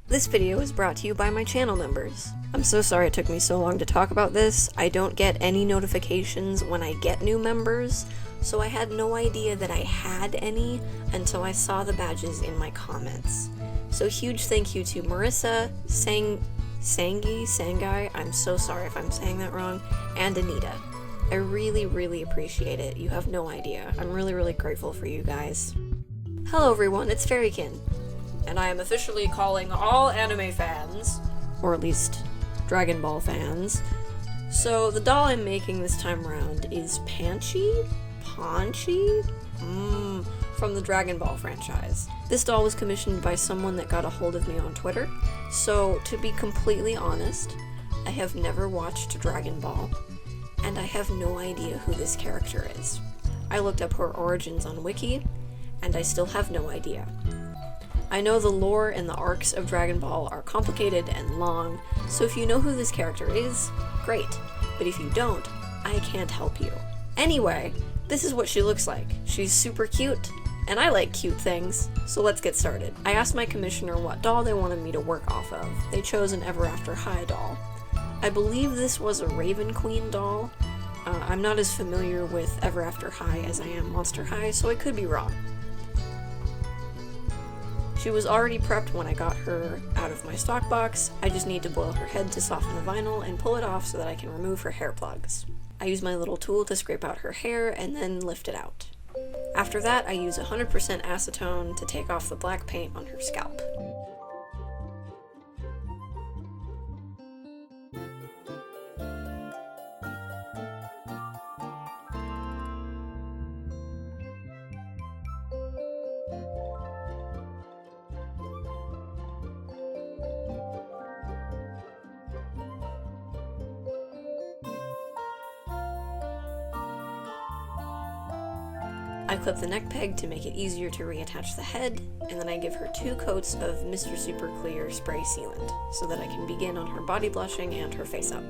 This video is brought to you by my channel members. I'm so sorry it took me so long to talk about this. I don't get any notifications when I get new members, so I had no idea that I had any until I saw the badges in my comments. So huge thank you to Marissa, Sangai, I'm so sorry if I'm saying that wrong, and Anita. I really appreciate it. You have no idea. I'm really grateful for you guys. Hello everyone, it's Fairiekin. And I am officially calling all anime fans, or at least Dragon Ball fans. So the doll I'm making this time around is Panchy? From the Dragon Ball franchise. This doll was commissioned by someone that got a hold of me on Twitter. So to be completely honest, I have never watched Dragon Ball, and I have no idea who this character is. I looked up her origins on Wiki, and I still have no idea. I know the lore and the arcs of Dragon Ball are complicated and long, so if you know who this character is, great. But if you don't, I can't help you. Anyway, this is what she looks like. She's super cute, and I like cute things, so let's get started. I asked my commissioner what doll they wanted me to work off of. They chose an Ever After High doll. I believe this was a Raven Queen doll. I'm not as familiar with Ever After High as I am Monster High, so I could be wrong. She was already prepped when I got her out of my stock box. I just need to boil her head to soften the vinyl and pull it off so that I can remove her hair plugs. I use my little tool to scrape out her hair and then lift it out. After that, I use 100% acetone to take off the black paint on her scalp. I clip the neck peg to make it easier to reattach the head, and then I give her 2 coats of Mr. Super Clear spray sealant, so that I can begin on her body blushing and her face up.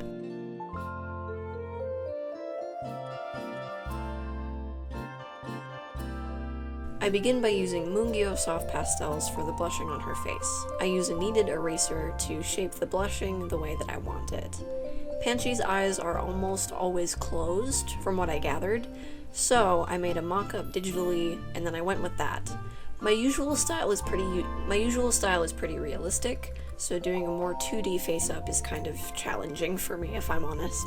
I begin by using Mungyo soft pastels for the blushing on her face. I use a kneaded eraser to shape the blushing the way that I want it. Panchy's eyes are almost always closed, from what I gathered, so I made a mock-up digitally, and then I went with that. My usual style is pretty realistic, so doing a more 2D face-up is kind of challenging for me, if I'm honest.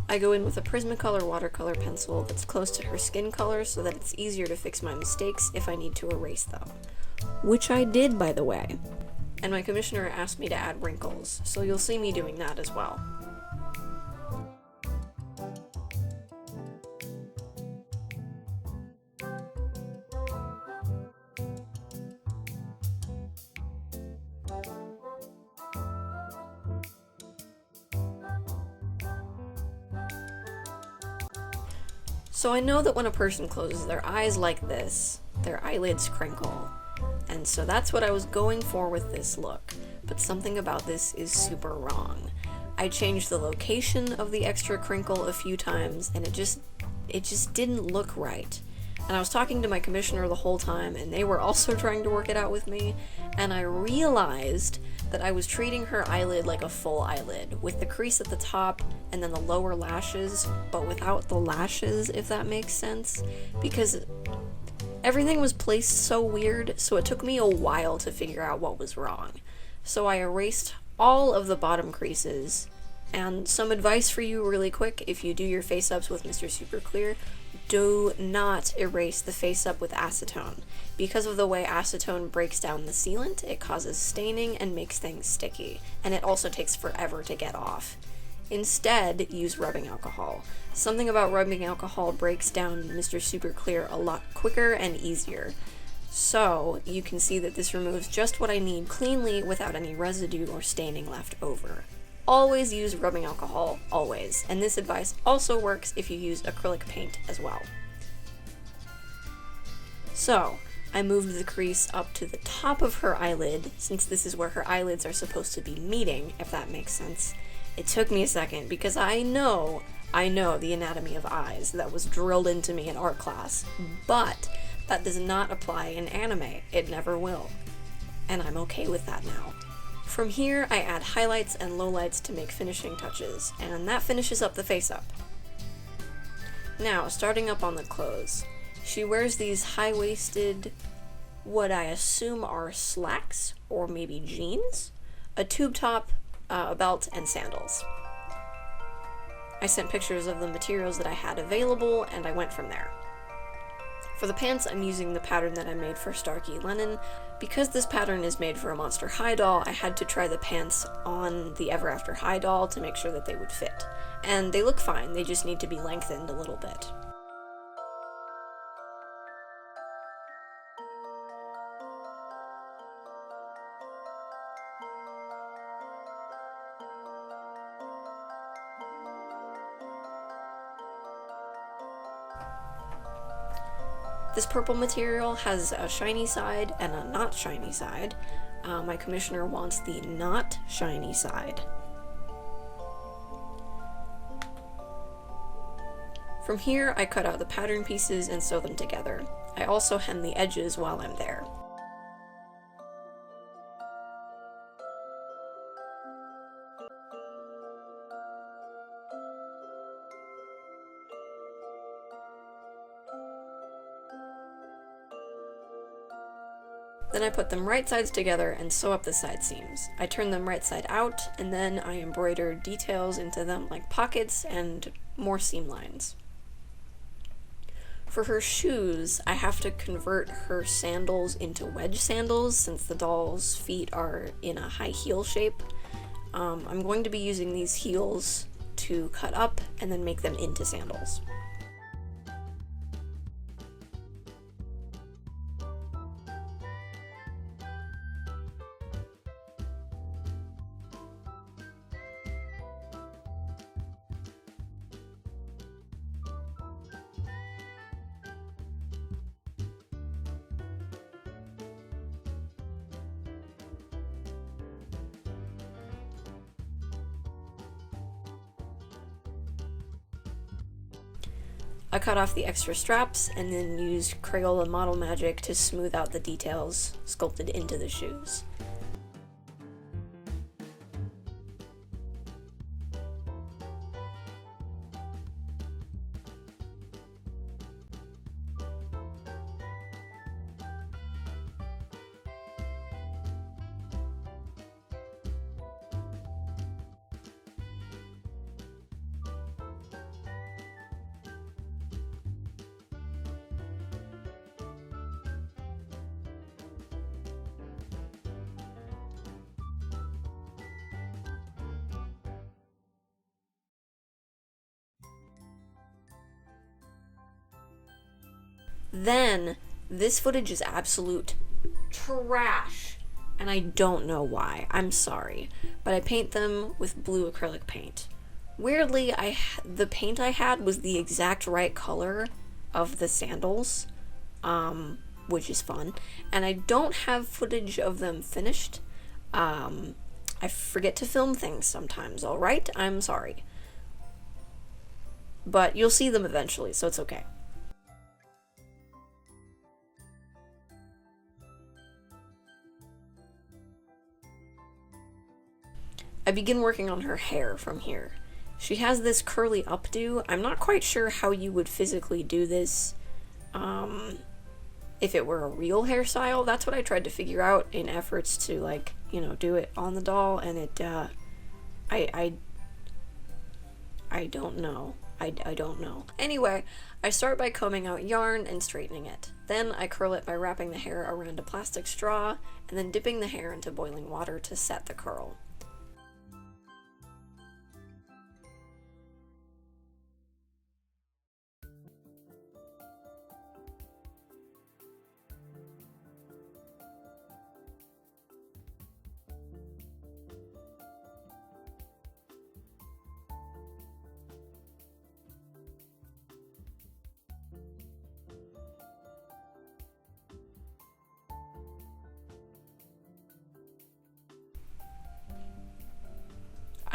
I go in with a Prismacolor watercolor pencil that's close to her skin color so that it's easier to fix my mistakes if I need to erase them. Which I did, by the way. And my commissioner asked me to add wrinkles, so you'll see me doing that as well. So I know that when a person closes their eyes like this, their eyelids crinkle. And so that's what I was going for with this look. But something about this is super wrong. I changed the location of the extra crinkle a few times, and it just didn't look right. And I was talking to my commissioner the whole time, and they were also trying to work it out with me, and I realized that I was treating her eyelid like a full eyelid, with the crease at the top and then the lower lashes, but without the lashes, if that makes sense, because everything was placed so weird, so it took me a while to figure out what was wrong. So I erased all of the bottom creases, and some advice for you really quick: if you do your face-ups with Mr. Super Clear, do not erase the face up with acetone. Because of the way acetone breaks down the sealant, it causes staining and makes things sticky, and it also takes forever to get off. Instead, use rubbing alcohol. Something about rubbing alcohol breaks down Mr. Super Clear a lot quicker and easier. So, you can see that this removes just what I need cleanly without any residue or staining left over. Always use rubbing alcohol, always, and this advice also works if you use acrylic paint as well. So, I moved the crease up to the top of her eyelid, since this is where her eyelids are supposed to be meeting, if that makes sense. It took me a second, because I know the anatomy of eyes that was drilled into me in art class, but that does not apply in anime. It never will. And I'm okay with that now. From here, I add highlights and lowlights to make finishing touches, and that finishes up the face up. Now, starting up on the clothes. She wears these high-waisted, what I assume are slacks, or maybe jeans, a tube top, a belt, and sandals. I sent pictures of the materials that I had available, and I went from there. For the pants, I'm using the pattern that I made for Starkey Lennon. Because this pattern is made for a Monster High doll, I had to try the pants on the Ever After High doll to make sure that they would fit. And they look fine, they just need to be lengthened a little bit. This purple material has a shiny side and a not shiny side. My commissioner wants the not shiny side. From here, I cut out the pattern pieces and sew them together. I also hem the edges while I'm there. Then I put them right sides together and sew up the side seams. I turn them right side out, and then I embroider details into them like pockets and more seam lines. For her shoes, I have to convert her sandals into wedge sandals since the doll's feet are in a high heel shape. I'm going to be using these heels to cut up and then make them into sandals. I cut off the extra straps and then used Crayola Model Magic to smooth out the details sculpted into the shoes. Then, this footage is absolute trash, and I don't know why. I'm sorry, but I paint them with blue acrylic paint. Weirdly, the paint I had was the exact right color of the sandals, which is fun, and I don't have footage of them finished. I forget to film things sometimes, alright? I'm sorry. But you'll see them eventually, so it's okay. I begin working on her hair from here. She has this curly updo. I'm not quite sure how you would physically do this if it were a real hairstyle. That's what I tried to figure out in efforts to, like, you know, do it on the doll, and it, I don't know. I don't know. Anyway, I start by combing out yarn and straightening it. Then I curl it by wrapping the hair around a plastic straw and then dipping the hair into boiling water to set the curl.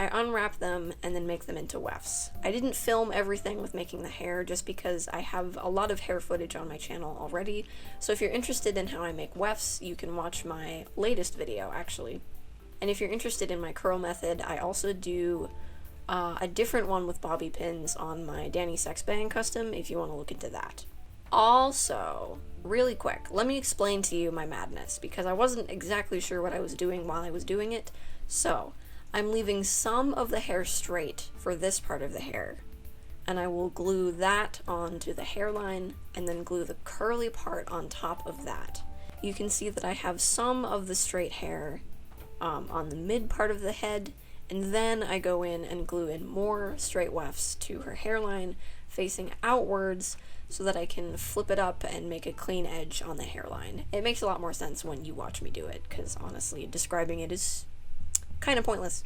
I unwrap them and then make them into wefts. I didn't film everything with making the hair just because I have a lot of hair footage on my channel already, so if you're interested in how I make wefts, you can watch my latest video actually. And if you're interested in my curl method, I also do a different one with bobby pins on my Danny Sexbang custom if you want to look into that. Also, really quick, let me explain to you my madness because I wasn't exactly sure what I was doing while I was doing it. So, I'm leaving some of the hair straight for this part of the hair, and I will glue that onto the hairline and then glue the curly part on top of that. You can see that I have some of the straight hair on the mid part of the head, and then I go in and glue in more straight wefts to her hairline facing outwards so that I can flip it up and make a clean edge on the hairline. It makes a lot more sense when you watch me do it, because honestly, describing it is kind of pointless.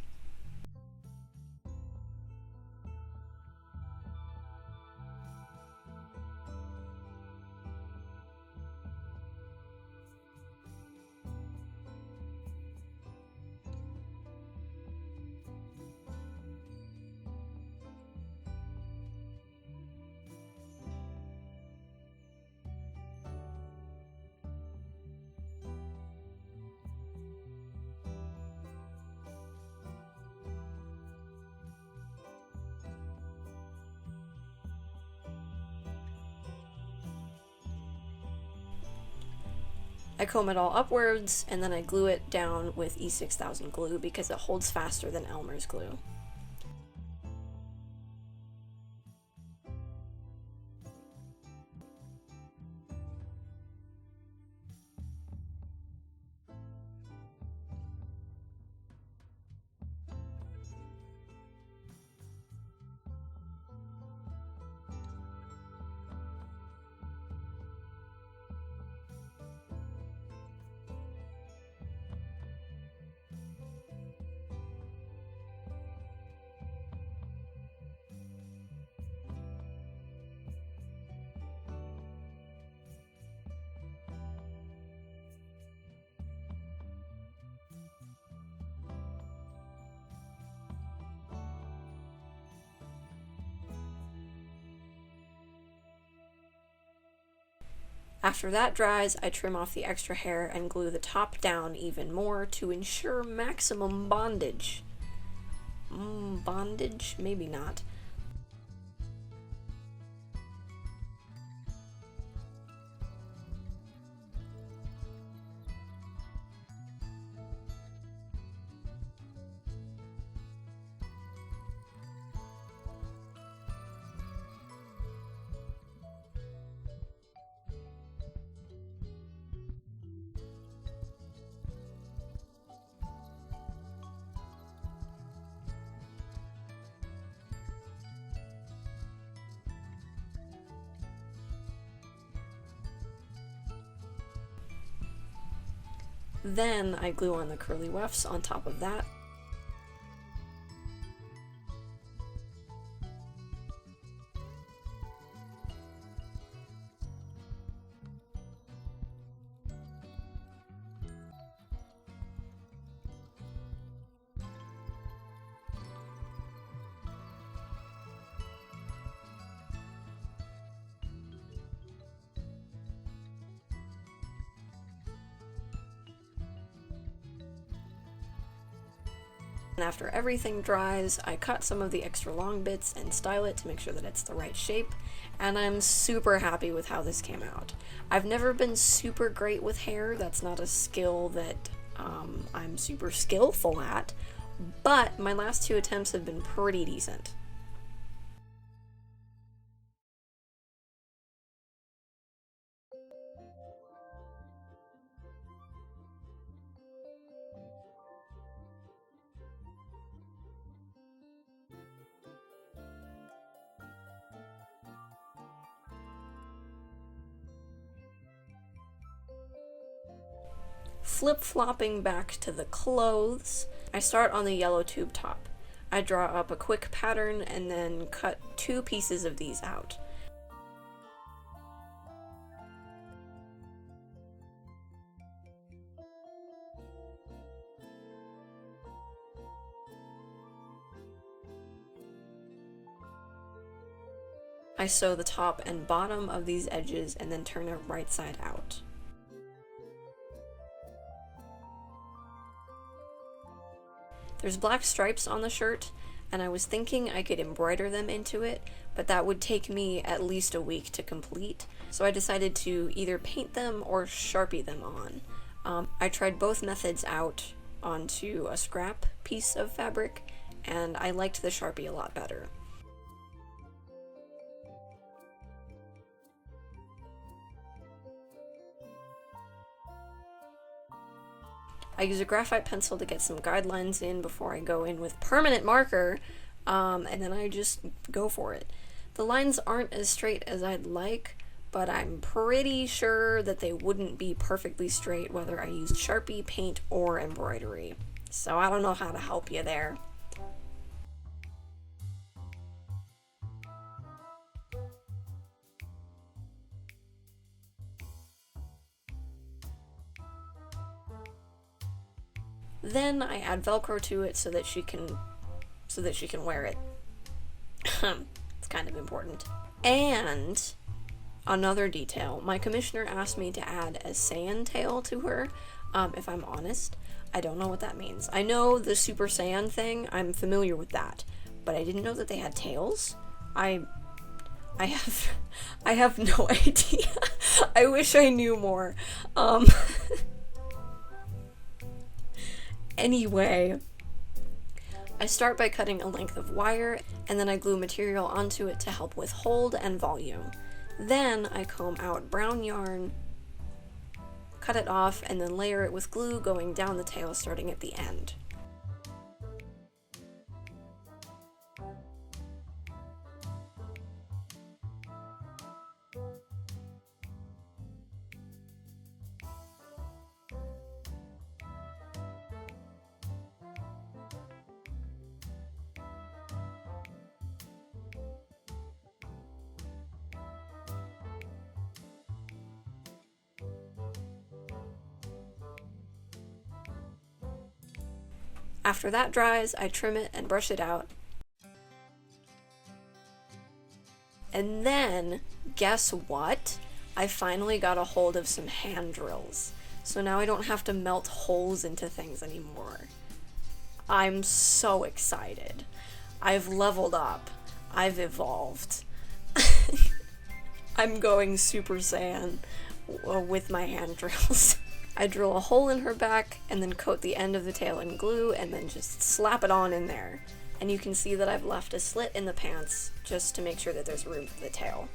I comb it all upwards, and then I glue it down with E6000 glue because it holds faster than Elmer's glue. After that dries, I trim off the extra hair and glue the top down even more to ensure maximum bondage. Bondage? Maybe not. Then I glue on the curly wefts on top of that. And after everything dries, I cut some of the extra long bits and style it to make sure that it's the right shape, and I'm super happy with how this came out. I've never been super great with hair, that's not a skill that I'm super skillful at, but my last two attempts have been pretty decent. Flip-flopping back to the clothes, I start on the yellow tube top. I draw up a quick pattern and then cut 2 pieces of these out. I sew the top and bottom of these edges and then turn it right side out. There's black stripes on the shirt, and I was thinking I could embroider them into it, but that would take me at least a week to complete, so I decided to either paint them or Sharpie them on. I tried both methods out onto a scrap piece of fabric, and I liked the Sharpie a lot better. I use a graphite pencil to get some guidelines in before I go in with permanent marker, and then I just go for it. The lines aren't as straight as I'd like, but I'm pretty sure that they wouldn't be perfectly straight whether I used Sharpie, paint, or embroidery. So I don't know how to help you there. Then I add Velcro to it so that she can wear it. It's kind of important. And another detail, my commissioner asked me to add a Saiyan tail to her. If I'm honest, I don't know what that means. I know the Super Saiyan thing, I'm familiar with that, but I didn't know that they had tails. I have no idea. I wish I knew more. Anyway, I start by cutting a length of wire, and then I glue material onto it to help with hold and volume. Then I comb out brown yarn, cut it off, and then layer it with glue going down the tail starting at the end. After that dries, I trim it and brush it out. And then, guess what? I finally got a hold of some hand drills. So now I don't have to melt holes into things anymore. I'm so excited. I've leveled up. I've evolved. I'm going Super Saiyan with my hand drills. I drill a hole in her back and then coat the end of the tail in glue and then just slap it on in there. And you can see that I've left a slit in the pants just to make sure that there's room for the tail.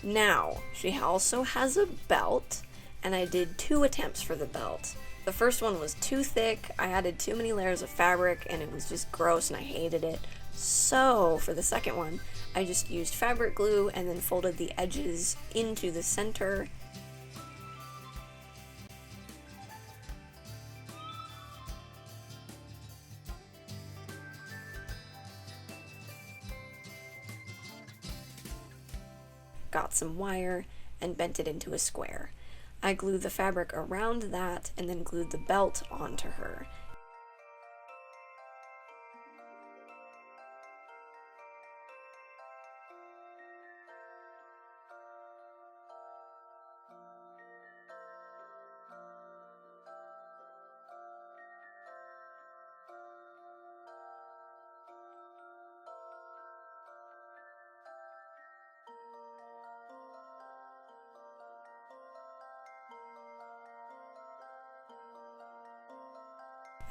Now, she also has a belt, and I did 2 attempts for the belt. The first one was too thick, I added too many layers of fabric, and it was just gross and I hated it. So, for the second one, I just used fabric glue and then folded the edges into the center. Got some wire and bent it into a square. I glued the fabric around that and then glued the belt onto her.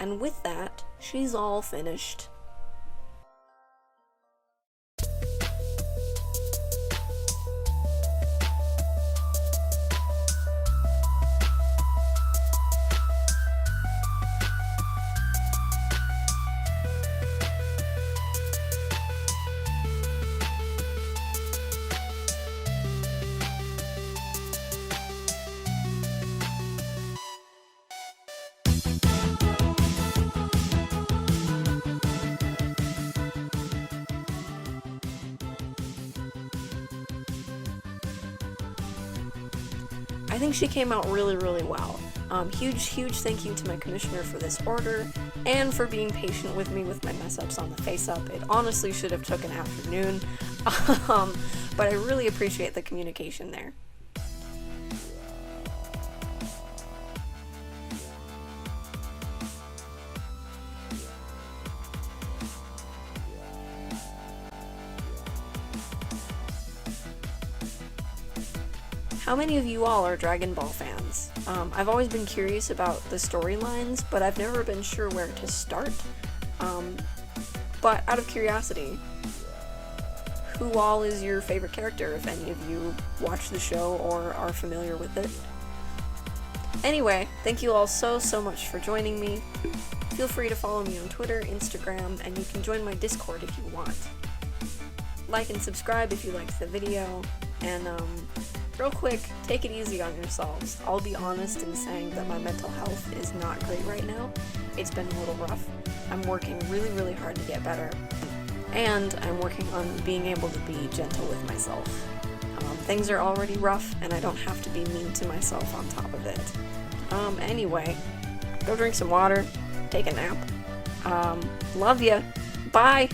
And with that, she's all finished. I think she came out really, really well. Huge thank you to my commissioner for this order, and for being patient with me with my mess-ups on the face-up. It honestly should have took an afternoon, but I really appreciate the communication there. How many of you all are Dragon Ball fans? I've always been curious about the storylines, but I've never been sure where to start. But out of curiosity, who all is your favorite character, if any of you watch the show or are familiar with it? Anyway, thank you all so much for joining me. Feel free to follow me on Twitter, Instagram, and you can join my Discord if you want. Like and subscribe if you liked the video, and real quick, take it easy on yourselves. I'll be honest in saying that my mental health is not great right now. It's been a little rough. I'm working really hard to get better, and I'm working on being able to be gentle with myself. Things are already rough, and I don't have to be mean to myself on top of it. Anyway, go drink some water, take a nap. Love ya. Bye!